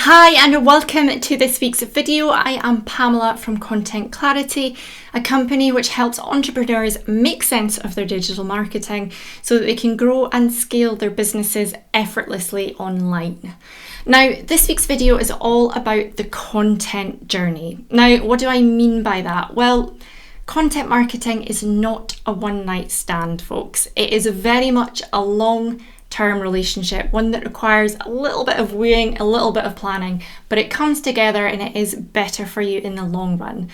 Hi and welcome to this week's video. I am Pamela from Content Clarity, a company which helps entrepreneurs make sense of their digital marketing so that they can grow and scale their businesses effortlessly online. Now, this week's video is all about the content journey. Now, what do I mean by that? Well, content marketing is not a one-night stand, folks. It is very much a long-term relationship, one that requires a little bit of weighing, a little bit of planning, but it comes together and it is better for you in the long run.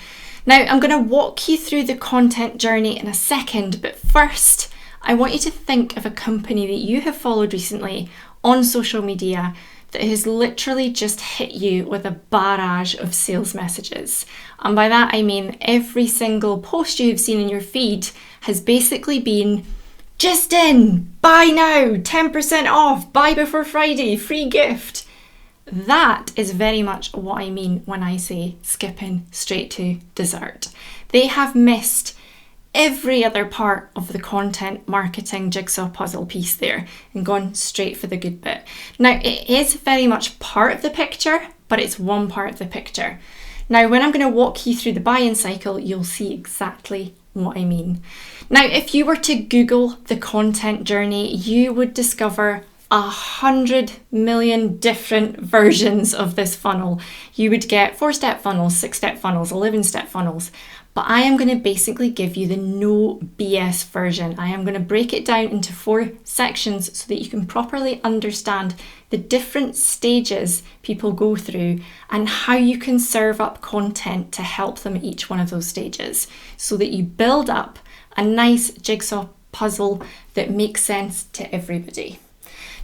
Now, I'm going to walk you through the content journey in a second, but first, I want you to think of a company that you have followed recently on social media that has literally just hit you with a barrage of sales messages. And by that, I mean every single post you've seen in your feed has basically been just in, buy now, 10% off, buy before Friday, free gift. That is very much what I mean when I say skipping straight to dessert. They have missed every other part of the content marketing jigsaw puzzle piece there and gone straight for the good bit. Now, it is very much part of the picture, but it's one part of the picture. Now, when I'm going to walk you through the buy-in cycle, you'll see exactly what I mean. Now, if you were to Google the content journey, you would discover 100 million different versions of this funnel. You would get 4-step funnels, 6-step funnels, 11-step funnels. But I am going to basically give you the no BS version. I am going to break it down into 4 sections so that you can properly understand the different stages people go through and how you can serve up content to help them at each one of those stages so that you build up a nice jigsaw puzzle that makes sense to everybody.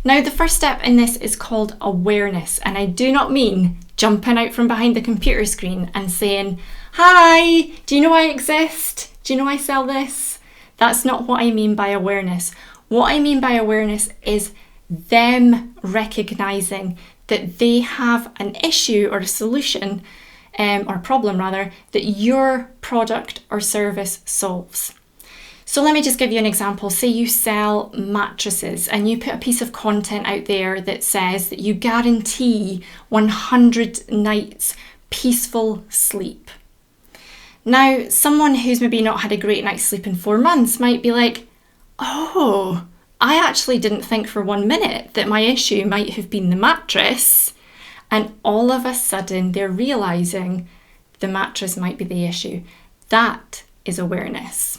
Now, the first step in this is called awareness, and I do not mean jumping out from behind the computer screen and saying, "Hi, do you know I exist? Do you know I sell this?" That's not what I mean by awareness. What I mean by awareness is them recognizing that they have an issue or a solution, or problem rather, that your product or service solves. So let me just give you an example. Say you sell mattresses and you put a piece of content out there that says that you guarantee 100 nights peaceful sleep. Now, someone who's maybe not had a great night's sleep in 4 months might be like, "Oh, I actually didn't think for 1 minute that my issue might have been the mattress." And all of a sudden they're realizing the mattress might be the issue. That is awareness.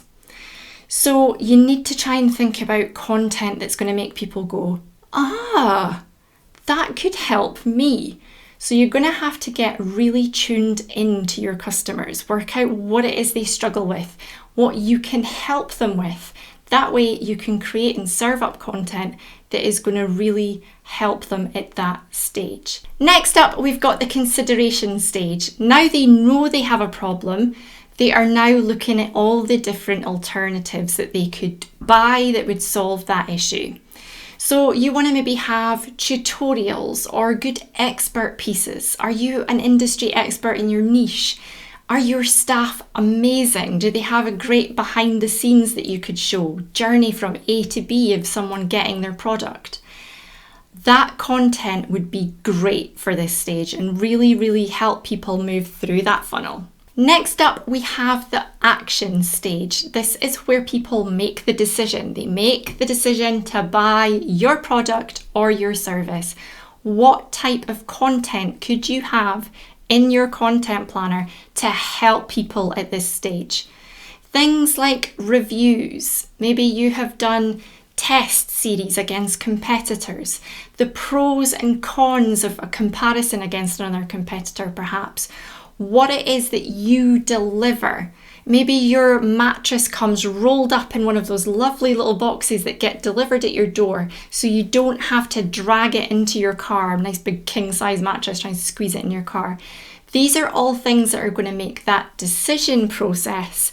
So you need to try and think about content that's going to make people go, that could help me. So you're going to have to get really tuned into your customers, work out what it is they struggle with, what you can help them with. That way you can create and serve up content that is going to really help them at that stage. Next up, we've got the consideration stage. Now they know they have a problem. They are now looking at all the different alternatives that they could buy that would solve that issue. So you want to maybe have tutorials or good expert pieces. Are you an industry expert in your niche? Are your staff amazing? Do they have a great behind the scenes that you could show? Journey from A to B of someone getting their product. That content would be great for this stage and really, really help people move through that funnel. Next up, we have the action stage. This is where people make the decision. They make the decision to buy your product or your service. What type of content could you have in your content planner to help people at this stage? Things like reviews. Maybe you have done test series against competitors, the pros and cons of a comparison against another competitor perhaps. What it is that you deliver. Maybe your mattress comes rolled up in one of those lovely little boxes that get delivered at your door, so you don't have to drag it into your car, a nice big king size mattress, trying to squeeze it in your car. These are all things that are going to make that decision process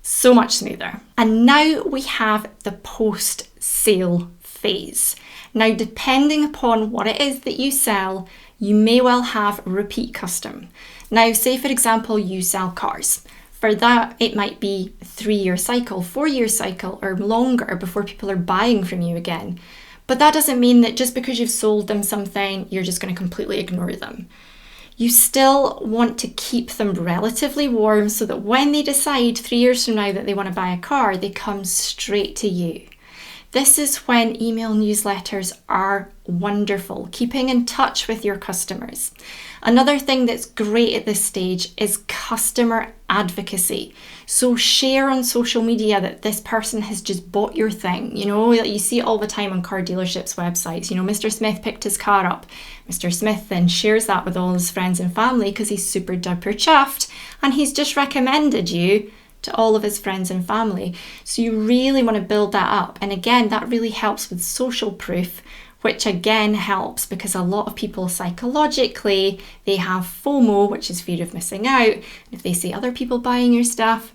so much smoother. And now we have the post-sale phase. Now, depending upon what it is that you sell, you may well have repeat custom. Now, say for example, you sell cars. For that, it might be a 3-year cycle, 4-year cycle, or longer before people are buying from you again. But that doesn't mean that just because you've sold them something, you're just going to completely ignore them. You still want to keep them relatively warm so that when they decide 3 years from now that they want to buy a car, they come straight to you. This is when email newsletters are wonderful, keeping in touch with your customers. Another thing that's great at this stage is customer advocacy. So share on social media that this person has just bought your thing. You see it all the time on car dealerships' websites. Mr. Smith picked his car up. Mr. Smith then shares that with all his friends and family because he's super duper chuffed and he's just recommended you to all of his friends and family. So you really want to build that up. And again, that really helps with social proof, which again helps because a lot of people psychologically, they have FOMO, which is fear of missing out. If they see other people buying your stuff,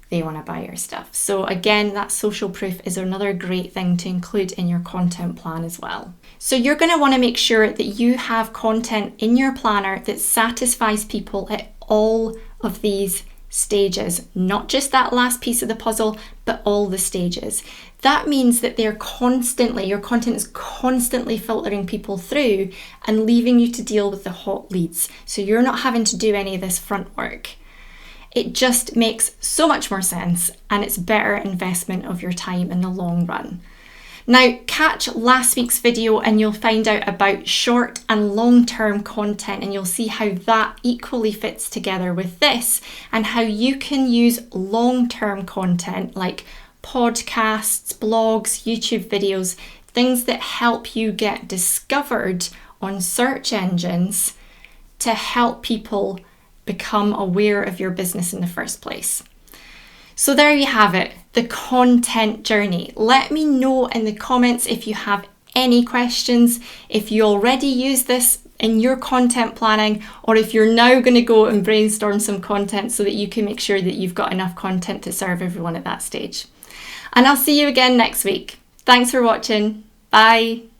they want to buy your stuff. So again, that social proof is another great thing to include in your content plan as well. So you're going to want to make sure that you have content in your planner that satisfies people at all of these stages, not just that last piece of the puzzle, but all the stages. That means that your content is constantly filtering people through and leaving you to deal with the hot leads. So you're not having to do any of this front work. It just makes so much more sense and it's better investment of your time in the long run. Now, catch last week's video and you'll find out about short and long-term content and you'll see how that equally fits together with this and how you can use long-term content like podcasts, blogs, YouTube videos, things that help you get discovered on search engines to help people become aware of your business in the first place. So there you have it, the content journey. Let me know in the comments if you have any questions, if you already use this in your content planning, or if you're now going to go and brainstorm some content so that you can make sure that you've got enough content to serve everyone at that stage. And I'll see you again next week. Thanks for watching. Bye.